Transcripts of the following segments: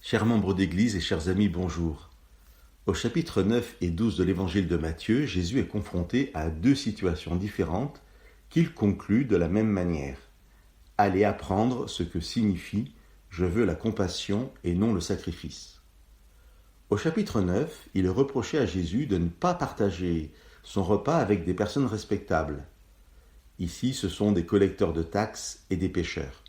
Chers membres d'Église et chers amis, bonjour. Au chapitre 9 et 12 de l'Évangile de Matthieu, Jésus est confronté à deux situations différentes qu'il conclut de la même manière. Allez apprendre ce que signifie « Je veux la compassion et non le sacrifice ». Au chapitre 9, il est reproché à Jésus de ne pas partager son repas avec des personnes respectables. Ici, ce sont des collecteurs de taxes et des pécheurs.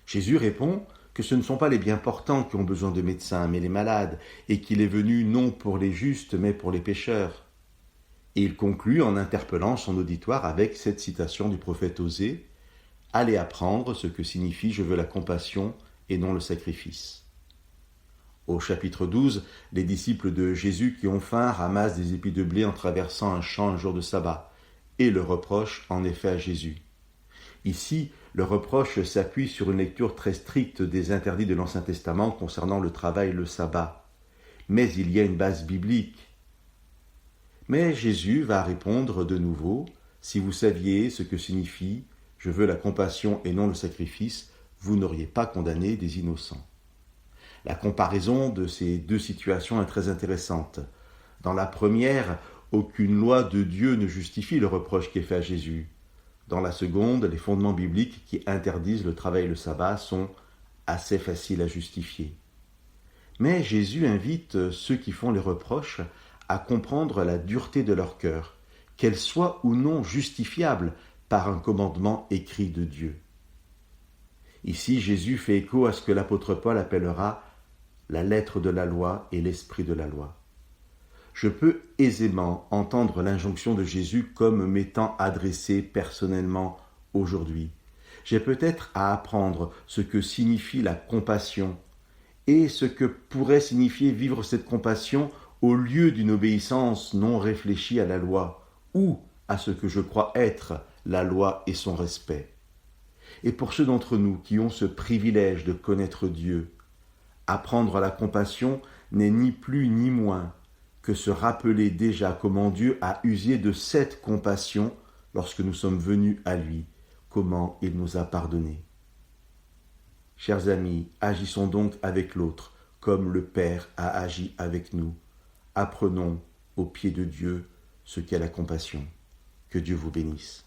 Jésus répond que ce ne sont pas les bien portants qui ont besoin de médecins, mais les malades, et qu'il est venu non pour les justes, mais pour les pécheurs. Et il conclut en interpellant son auditoire avec cette citation du prophète Osée « Allez apprendre ce que signifie « Je veux la compassion et non le sacrifice ». Au chapitre 12, les disciples de Jésus qui ont faim ramassent des épis de blé en traversant un champ un jour de sabbat, et le reprochent en effet à Jésus. Ici, le reproche s'appuie sur une lecture très stricte des interdits de l'Ancien Testament concernant le travail et le sabbat. Mais il y a une base biblique. Mais Jésus va répondre de nouveau « Si vous saviez ce que signifie « Je veux la compassion et non le sacrifice », vous n'auriez pas condamné des innocents. » La comparaison de ces deux situations est très intéressante. Dans la première, aucune loi de Dieu ne justifie le reproche qui est fait à Jésus. Dans la seconde, les fondements bibliques qui interdisent le travail et le sabbat sont assez faciles à justifier. Mais Jésus invite ceux qui font les reproches à comprendre la dureté de leur cœur, qu'elle soit ou non justifiable par un commandement écrit de Dieu. Ici, Jésus fait écho à ce que l'apôtre Paul appellera la lettre de la loi et l'esprit de la loi. Je peux aisément entendre l'injonction de Jésus comme m'étant adressée personnellement aujourd'hui. J'ai peut-être à apprendre ce que signifie la compassion et ce que pourrait signifier vivre cette compassion au lieu d'une obéissance non réfléchie à la loi ou à ce que je crois être la loi et son respect. Et pour ceux d'entre nous qui ont ce privilège de connaître Dieu, apprendre la compassion n'est ni plus ni moins que se rappeler déjà comment Dieu a usé de cette compassion lorsque nous sommes venus à lui, comment il nous a pardonnés. Chers amis, agissons donc avec l'autre, comme le Père a agi avec nous. Apprenons au pied de Dieu ce qu'est la compassion. Que Dieu vous bénisse.